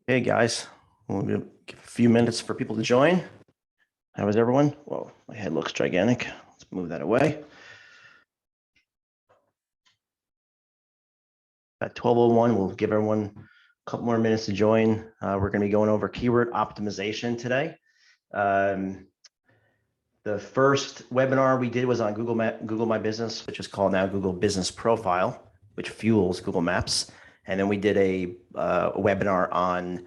Hey guys, we'll give a few minutes for people to join. How is everyone? Whoa, my head looks gigantic. Let's move that away. At 12:01, we'll give everyone a couple more minutes to join. We're going to be going over keyword optimization today. The first webinar we did was on Google My Business, which is called now Google Business Profile, which fuels Google Maps. And then we did a webinar on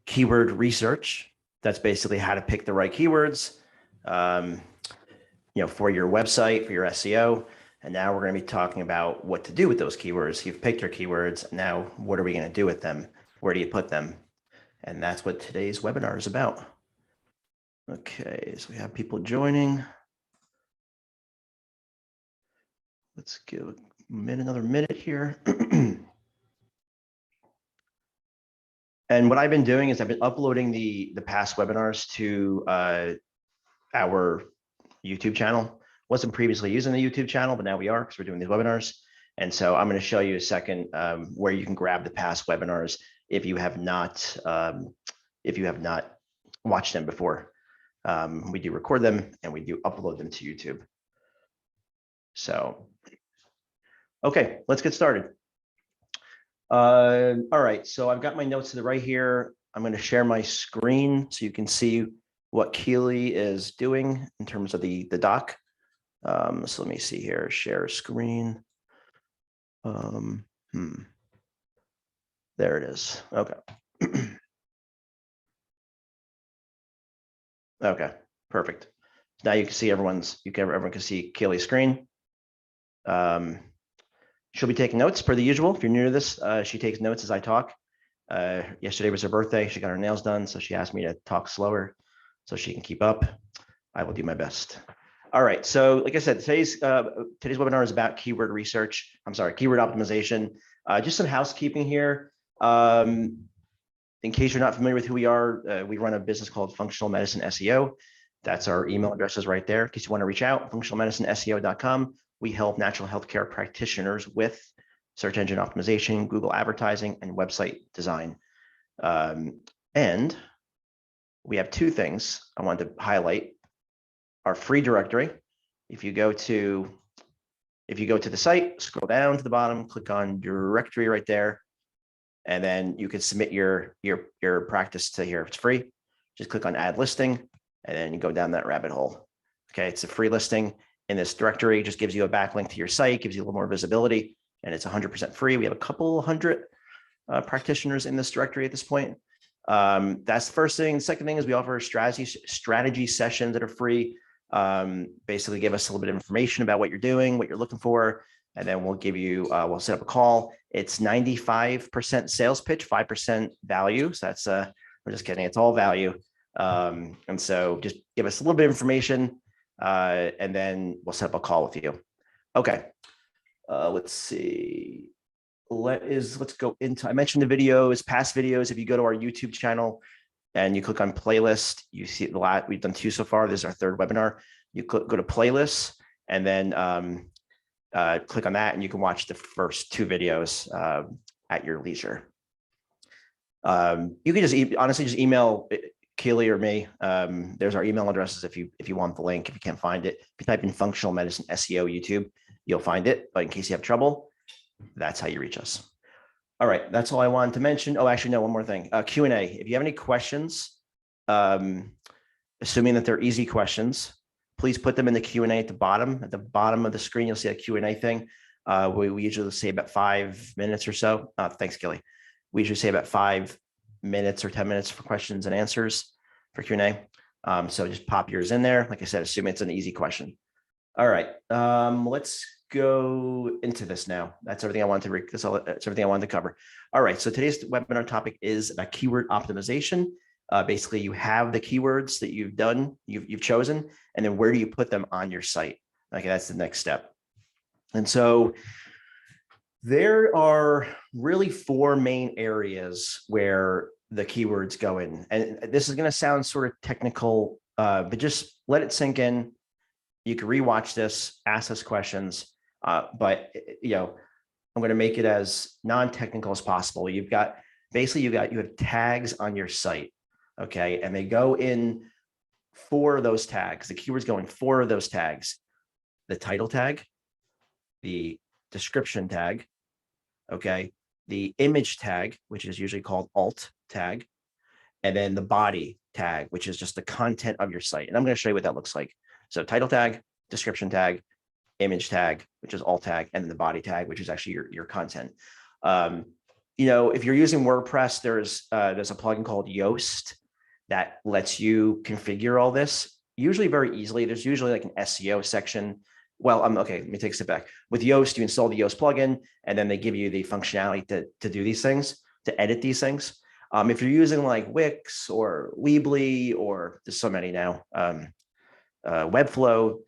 keyword research. That's basically how to pick the right keywords, for your website, for your SEO. And now we're going to be talking about what to do with those keywords. You've picked your keywords. Now, what are we going to do with them? Where do you put them? And that's what today's webinar is about. Okay, so we have people joining. Let's give another minute here. And what I've been doing is I've been uploading the past webinars to our YouTube channel. Wasn't previously using the YouTube channel, but now we are because we're doing these webinars. And so I'm going to show you a second where you can grab the past webinars if you have not watched them before. We do record them and we do upload them to YouTube. So, okay, let's get started. All right, so I've got my notes to the right here. I'm going to share my screen so you can see what Keely is doing in terms of the doc. So let me see here, share screen. There it is. Okay. Okay, perfect. Now you can see everyone can see Keely's screen. She'll be taking notes per the usual. If you're new to this, she takes notes as I talk. Yesterday was her birthday. She got her nails done, so she asked me to talk slower so she can keep up. I will do my best. All right. So like I said, today's webinar is about keyword research. Keyword optimization. Just some housekeeping here. In case you're not familiar with who we are, we run a business called Functional Medicine SEO. That's our email addresses right there. In case you want to reach out, functionalmedicineseo.com. We help natural healthcare practitioners with search engine optimization, Google advertising, and website design. And we have two things I wanted to highlight. Our free directory. If you go to the site, scroll down to the bottom, click on directory right there, and then you can submit your practice to here. It's free. Just click on add listing, and then you go down that rabbit hole. Okay, it's a free listing in this directory. It just gives you a backlink to your site, gives you a little more visibility, and it's 100% free. We have a couple hundred practitioners in this directory at this point. That's the first thing. The second thing is we offer strategy sessions that are free. Basically give us a little bit of information about what you're doing, what you're looking for, and then we'll give you, we'll set up a call. It's 95% sales pitch, 5% value. So that's, we're just kidding. It's all value. And so just give us a little bit of information, and then we'll set up a call with you. Okay. Let's see. Let's go into, I mentioned the videos, past videos. If you go to our YouTube channel and you click on playlist, you see the last, we've done two so far. This is our third webinar. You go to playlists and then click on that and you can watch the first two videos at your leisure. You can just honestly just email Keely or me. There's our email addresses if you want the link. If you can't find it, if you type in Functional Medicine SEO YouTube, you'll find it. But in case you have trouble, that's how you reach us. All right, that's all I wanted to mention. Oh, actually, no, one more thing. Q&A. If you have any questions, assuming that they're easy questions, please put them in the Q&A at the bottom. At the bottom of the screen, you'll see a Q&A thing. We usually say about 5 minutes or so. Thanks, Kelly. We usually say about 5 minutes or 10 minutes for questions and answers for Q&A. So just pop yours in there. Like I said, assuming it's an easy question. All right, let's go into this now. That's everything I wanted to that's everything I wanted to cover. All right, so today's webinar topic is about keyword optimization. Basically, you have the keywords that you've chosen, and then where do you put them on your site? Okay, that's the next step. And so there are really 4 main areas where the keywords go in. And this is going to sound sort of technical, but just let it sink in. You can rewatch this, ask us questions, but I'm going to make it as non-technical as possible. You've got Basically, you have tags on your site, okay, and they go in 4 of those tags. The keywords go in 4 of those tags: the title tag, the description tag, okay, the image tag, which is usually called alt tag, and then the body tag, which is just the content of your site. And I'm going to show you what that looks like. So title tag, description tag, image tag, which is alt tag, and then the body tag, which is actually your content. If you're using WordPress, there's a plugin called Yoast that lets you configure all this usually very easily. There's usually like an SEO section. Well, okay, let me take a step back. With Yoast, you install the Yoast plugin, and then they give you the functionality to do these things, to edit these things. If you're using like Wix or Weebly, or there's so many now, Webflow,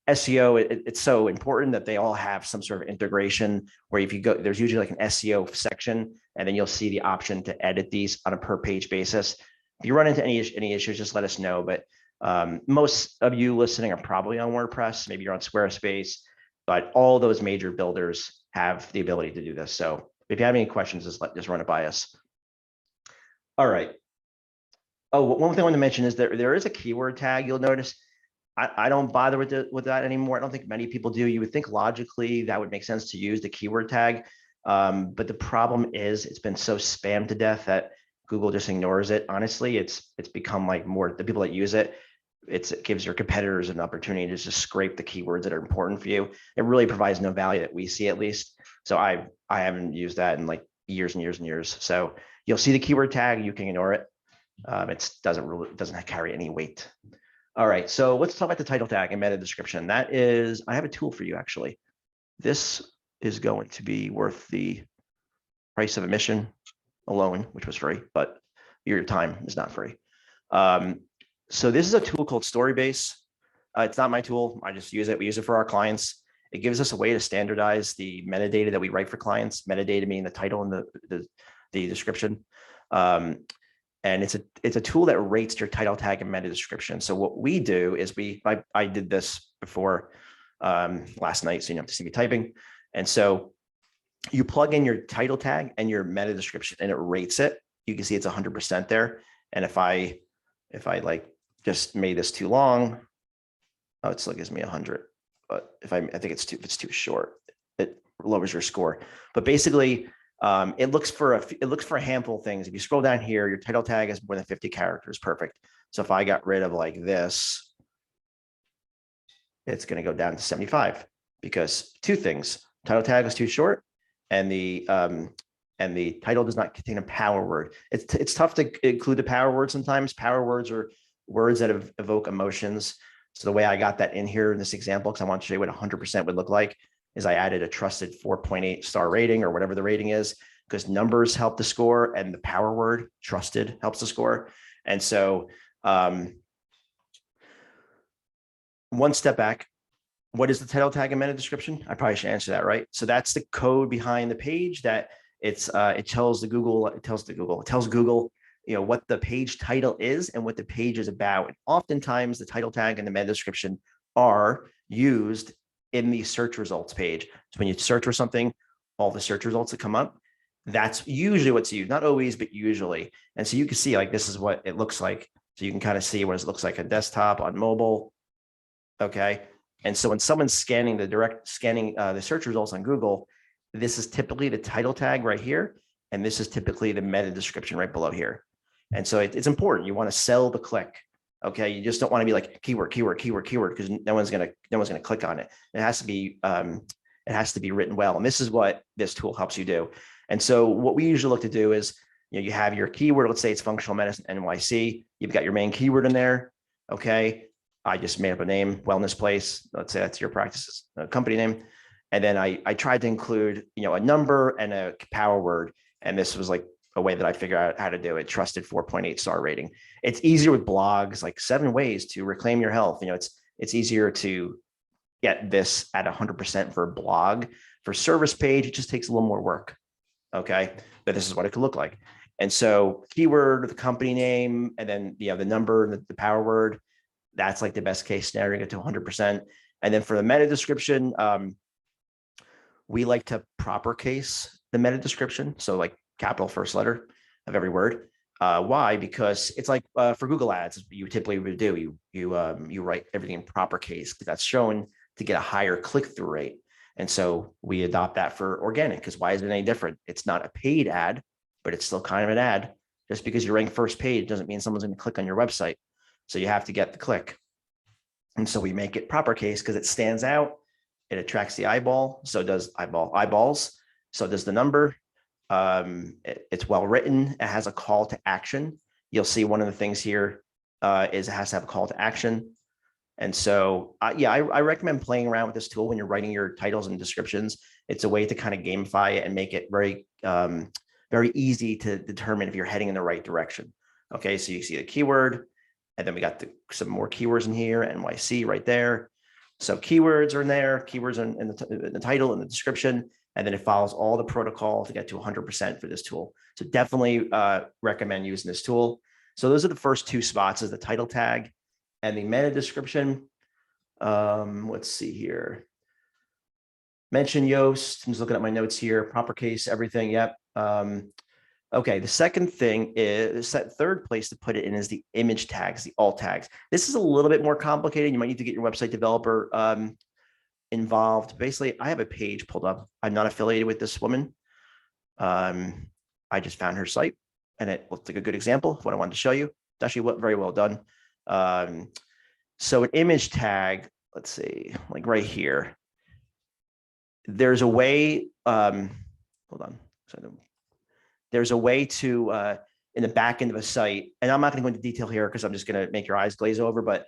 SEO, it's so important that they all have some sort of integration where if you go, there's usually like an SEO section, and then you'll see the option to edit these on a per page basis. If you run into any issues, just let us know. But most of you listening are probably on WordPress. Maybe you're on Squarespace, but all those major builders have the ability to do this. So if you have any questions, just run it by us. All right. Oh, one thing I want to mention is there is a keyword tag. You'll notice I don't bother with that anymore. I don't think many people do. You would think logically that would make sense to use the keyword tag. But the problem is it's been so spammed to death that Google just ignores it. Honestly, it's become like more the people that use it. It gives your competitors an opportunity to just scrape the keywords that are important for you. It really provides no value that we see, at least. So I haven't used that in like years and years and years. So you'll see the keyword tag, you can ignore it. It doesn't carry any weight. All right, so let's talk about the title tag and meta description. I have a tool for you actually. This is going to be worth the price of admission alone, which was free, but your time is not free. So this is a tool called Storybase. It's not my tool. I just use it. We use it for our clients. It gives us a way to standardize the metadata that we write for clients. Metadata meaning the title and the description. And it's a tool that rates your title tag and meta description. So what we do is I did this before last night, so you don't have to see me typing. And so you plug in your title tag and your meta description, and it rates it. You can see it's 100% there. And if I like just made this too long, oh, it still gives me 100. But if think if it's too short, it lowers your score. But basically, it looks for a handful of things. If you scroll down here, your title tag is more than 50 characters. Perfect. So if I got rid of like this, it's going to go down to 75 because 2 things: title tag is too short, and the title does not contain a power word. It's tough to include the power word sometimes. Power words are words that evoke emotions. So the way I got that in here in this example, because I want to show you what 100% would look like, is I added a trusted 4.8 star rating or whatever the rating is, because numbers help the score and the power word trusted helps the score. And so one step back, what is the title tag and meta description? I probably should answer that, right? So that's the code behind the page that it tells Google, what the page title is and what the page is about. And oftentimes the title tag and the meta description are used in the search results page. So when you search for something, all the search results that come up, that's usually what's used, not always, but usually. And so you can see like, this is what it looks like. So you can kind of see what it looks like on desktop, on mobile. Okay. And so when someone's scanning the search results on Google, this is typically the title tag right here. And this is typically the meta description right below here. And so it's important. You want to sell the click. Okay. You just don't want to be like keyword, because no one's going to click on it. It has to be written well. And this is what this tool helps you do. And so what we usually look to do is, you have your keyword. Let's say it's functional medicine NYC. You've got your main keyword in there. Okay. I just made up a name, wellness place. Let's say that's your practice's company name. And then I tried to include, a number and a power word. And this was like a way that I figured out how to do it. Trusted 4.8 star rating. It's easier with blogs, like 7 ways to reclaim your health. It's easier to get this at 100% for a blog. For service page, it just takes a little more work. Okay. But this is what it could look like. And so keyword, the company name, and then, the number and the power word, that's like the best case scenario, get to 100%. And then for the meta description, we like to proper case the meta description. So like capital first letter of every word. Why? Because it's like for Google Ads, you typically would do you write everything in proper case because that's shown to get a higher click-through rate. And so we adopt that for organic because why is it any different? It's not a paid ad, but it's still kind of an ad. Just because you rank first page doesn't mean someone's going to click on your website. So you have to get the click. And so we make it proper case because it stands out. It attracts the eyeball. So does eyeballs. So does the number. It's well written. It has a call to action. You'll see one of the things here is it has to have a call to action. And so, yeah, I recommend playing around with this tool when you're writing your titles and descriptions. It's a way to kind of gamify it and make it very, very easy to determine if you're heading in the right direction. Okay, so you see the keyword, and then we got some more keywords in here, NYC right there. So keywords are in there, keywords are in the title and the description, and then it follows all the protocol to get to 100% for this tool. So definitely recommend using this tool. So those are the first two spots, is the title tag and the meta description. Let's see here. Mention Yoast. I'm just looking at my notes here. Proper case, everything. Yep. Okay. The second thing is that third place to put it in is the image tags, the alt tags. This is a little bit more complicated. You might need to get your website developer involved. Basically, I have a page pulled up. I'm not affiliated with this woman. I just found her site and it looked like a good example of what I wanted to show you. It's actually very well done. So an image tag, let's see, like right here, there's a way, hold on. There's a way to, in the back end of a site, and I'm not going to go into detail here because I'm just going to make your eyes glaze over, but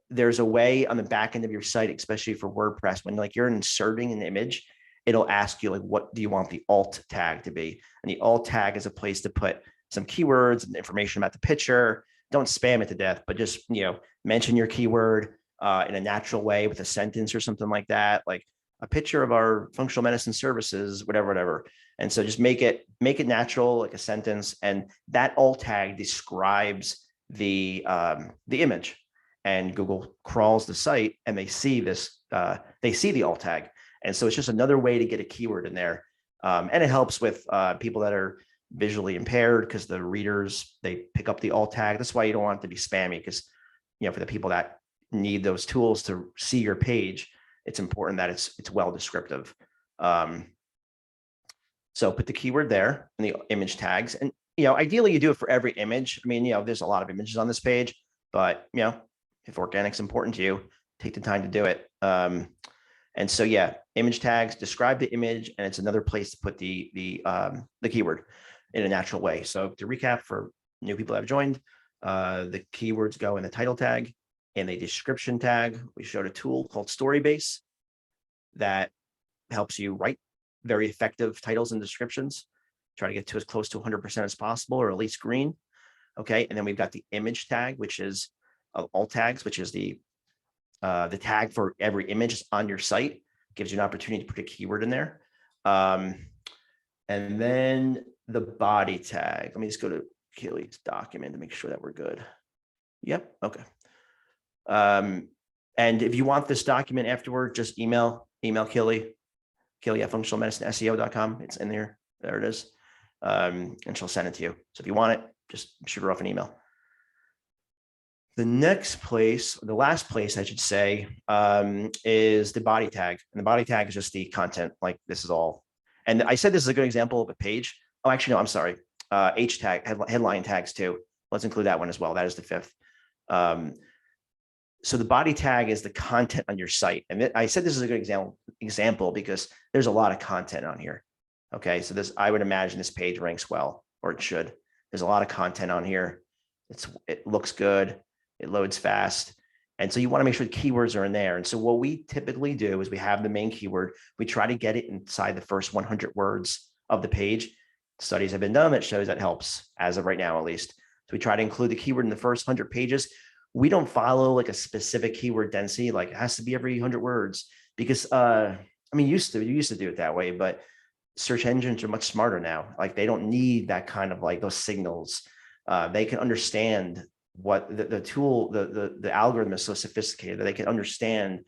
there's a way on the back end of your site, especially for WordPress, when like you're inserting an image, it'll ask you like, what do you want the alt tag to be? And the alt tag is a place to put some keywords and information about the picture. Don't spam it to death, but just, mention your keyword in a natural way with a sentence or something like that, like a picture of our functional medicine services, whatever. And so just make it natural, like a sentence. And that alt tag describes the image, and Google crawls the site and they see this, they see the alt tag. And so it's just another way to get a keyword in there. And it helps with people that are visually impaired because the readers, they pick up the alt tag. That's why you don't want it to be spammy, because for the people that need those tools to see your page, it's important that it's well descriptive. So put the keyword there and the image tags, and ideally you do it for every image. I mean, there's a lot of images on this page, but if organic's important to you, take the time to do it. And so yeah, image tags describe the image, and it's another place to put the keyword in a natural way. So to recap for new people that have joined, the keywords go in the title tag. In the description tag, we showed a tool called Storybase that helps you write very effective titles and descriptions. Try to get to as close to 100% as possible, or at least green. Okay, and then we've got the image tag, which is alt tags, which is the tag for every image on your site. Gives you an opportunity to put a keyword in there. And then the body tag. Let me just go to Kelly's document to make sure that we're good. Yep. Okay. And if you want this document afterward, just email Kelly at functionalmedicinesseo.com. It's in there. There it is. And she'll send it to you. So if you want it, just shoot her off an email. The next place, the last place I should say, is the body tag. And the body tag is just the content. Like this is all. And I said this is a good example of a page. Oh, actually, no, I'm sorry. H tag, headline tags too. Let's include that one as well. That is the fifth. So the body tag is the content on your site. And I said this is a good example because there's a lot of content on here. Okay, so I would imagine this page ranks well, or it should. There's a lot of content on here. It looks good. It loads fast. And so you want to make sure the keywords are in there. And so what we typically do is we have the main keyword. We try to get it inside the first 100 words of the page. Studies have been done that shows that helps, as of right now, at least. So we try to include the keyword in the first 100 pages. We don't follow like a specific keyword density, like it has to be every 100 words, because you used to do it that way, but search engines are much smarter now. Like they don't need that kind of like those signals. They can understand what the tool, the algorithm is so sophisticated that they can understand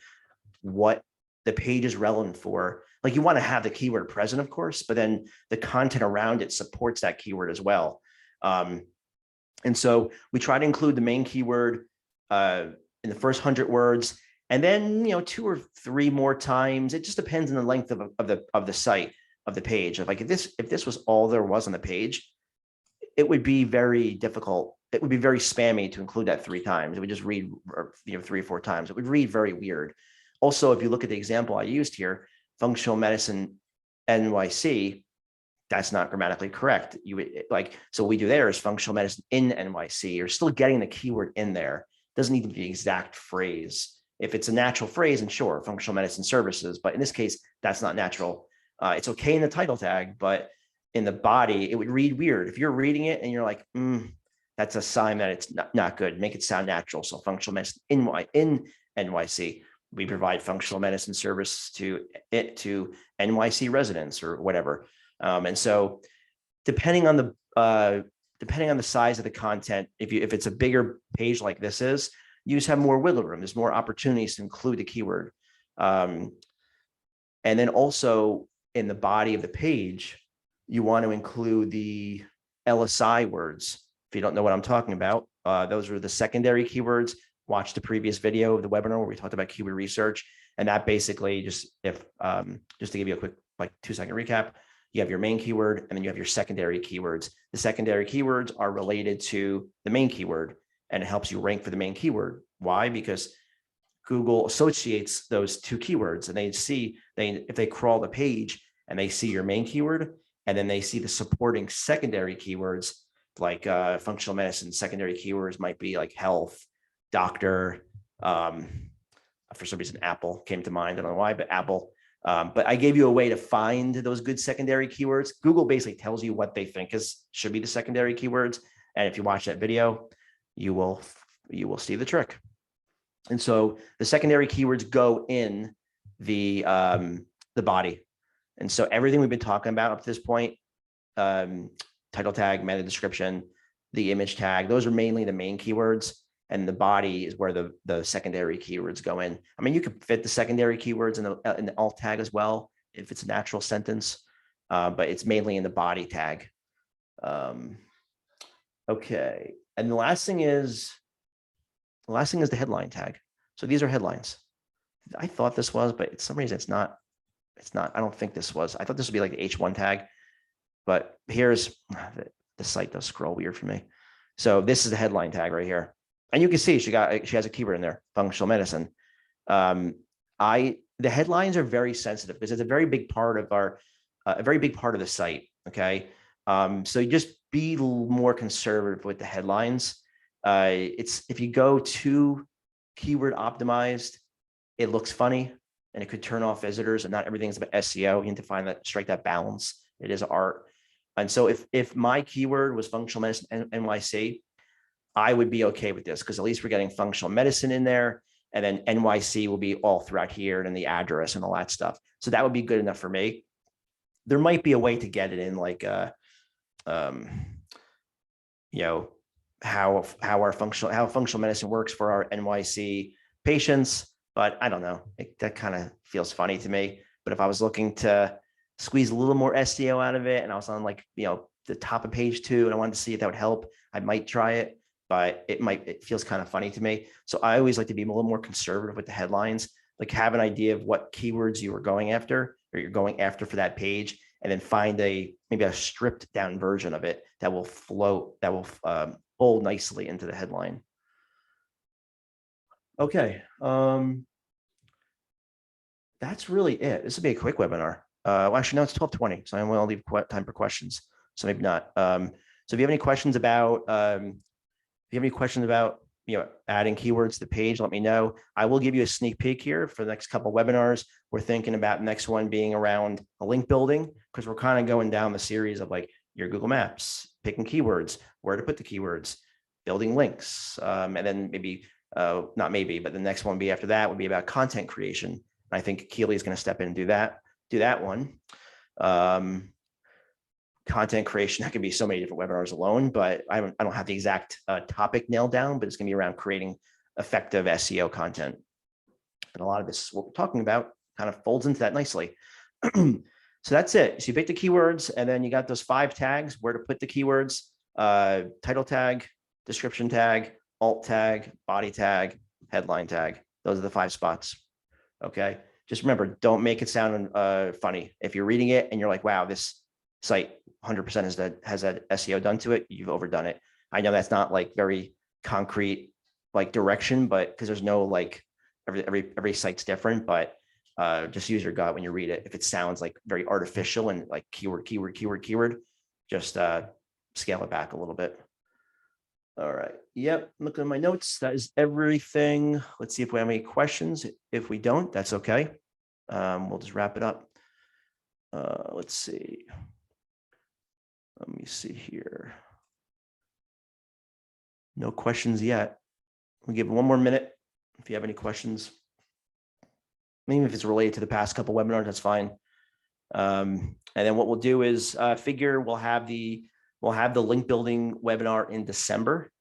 what the page is relevant for like you want to have the keyword present, of course, but then the content around it supports that keyword as well. And so we try to include the main keyword in the first 100 words, and then 2 or 3 more times. It just depends on the length of the site, of the page. If this was all there was on the page, it would be very difficult. It would be very spammy to include that 3 times. It would just read 3 or 4 times. It would read very weird. Also, if you look at the example I used here, functional medicine NYC, that's not grammatically correct. You would so what we do there is functional medicine in NYC. You're still getting the keyword in there. It doesn't need to be the exact phrase. If it's a natural phrase, and sure, functional medicine services, but in this case, that's not natural. It's okay in the title tag, but in the body, it would read weird. If you're reading it and you're like, that's a sign that it's not good. Make it sound natural. So functional medicine in NYC. We provide functional medicine service to NYC residents or whatever. And so depending on the size of the content, if it's a bigger page like this is, you just have more wiggle room. There's more opportunities to include the keyword. And then also in the body of the page, you want to include the LSI words. If you don't know what I'm talking about, those are the secondary keywords. Watch the previous video of the webinar where we talked about keyword research. And that basically just to give you a quick 2-second recap, you have your main keyword and then you have your secondary keywords. The secondary keywords are related to the main keyword and it helps you rank for the main keyword. Why? Because Google associates those 2 keywords and if they crawl the page and they see your main keyword and then they see the supporting secondary keywords like functional medicine, secondary keywords might be like health, doctor, for some reason, Apple came to mind. I don't know why, but Apple. But I gave you a way to find those good secondary keywords. Google basically tells you what they think should be the secondary keywords. And if you watch that video, you will see the trick. And so the secondary keywords go in the body. And so everything we've been talking about up to this point, title tag, meta description, the image tag, those are mainly the main keywords. And the body is where the secondary keywords go in. I mean, you could fit the secondary keywords in the alt tag as well, if it's a natural sentence, but it's mainly in the body tag. Okay, and the last thing is the headline tag. So these are headlines. I thought this was, but for some reason it's not. I don't think this was. I thought this would be like the H1 tag, but here's the site does scroll weird for me. So this is the headline tag right here. And you can see she has a keyword in there, functional medicine. The headlines are very sensitive because it's a very big part of the site. Okay. So you just be more conservative with the headlines. If you go too keyword optimized, it looks funny and it could turn off visitors, and not everything's about SEO. You need to strike that balance. It is art. And so if my keyword was functional medicine NYC, I would be okay with this because at least we're getting functional medicine in there, and then NYC will be all throughout here and the address and all that stuff. So that would be good enough for me. There might be a way to get it in like, how functional medicine works for our NYC patients, but I don't know. That kind of feels funny to me. But if I was looking to squeeze a little more SEO out of it, and I was on the top of page 2, and I wanted to see if that would help, I might try it. But it feels kind of funny to me. So I always like to be a little more conservative with the headlines, like have an idea of what keywords you are going after or you're going after for that page, and then find maybe a stripped down version of it that will fold nicely into the headline. Okay. That's really it. This will be a quick webinar. Well, actually, no, it's 12:20, so I will leave time for questions. So maybe not. So if you have any questions about adding keywords to the page, let me know. I will give you a sneak peek here for the next couple of webinars. We're thinking about the next one being around a link building, because we're kind of going down the series of like your Google Maps, picking keywords, where to put the keywords, building links. And then not maybe, but the next one be after that would be about content creation. And I think Keely is going to step in and do that one. Content creation, that could be so many different webinars alone, but I don't have the exact topic nailed down, but it's going to be around creating effective SEO content. And a lot of this, what we're talking about, kind of folds into that nicely. So that's it. So you pick the keywords, and then you got those 5 tags where to put the keywords: title tag, description tag, alt tag, body tag, headline tag. Those are the 5 spots. Okay. Just remember, don't make it sound funny. If you're reading it and you're like, wow, this site 100% has that SEO done to it, you've overdone it. I know that's not like very concrete like direction, but because there's no like every site's different, but just use your gut when you read it. If it sounds like very artificial and like keyword, just scale it back a little bit. All right. Yep. Looking at my notes. That is everything. Let's see if we have any questions. If we don't, that's okay. We'll just wrap it up. Let's see. Let me see here. No questions yet. We'll give it 1 more minute. If you have any questions, even if it's related to the past couple webinars, that's fine. And then what we'll do is we'll have the link building webinar in December,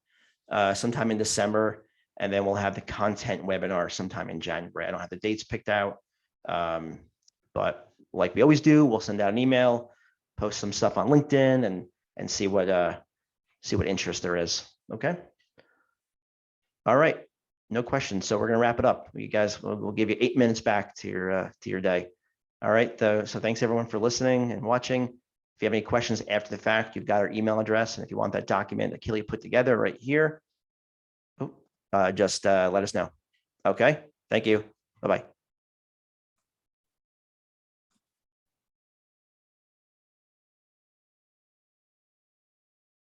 sometime in December, and then we'll have the content webinar sometime in January. I don't have the dates picked out, but like we always do, we'll send out an email, post some stuff on LinkedIn, and see what interest there is. Okay. All right. No questions. So we're gonna wrap it up. You guys, we'll give you 8 minutes back to your day. All right. So thanks everyone for listening and watching. If you have any questions after the fact, you've got our email address, and if you want that document that Kelly put together right here, just let us know. Okay. Thank you. Bye-bye.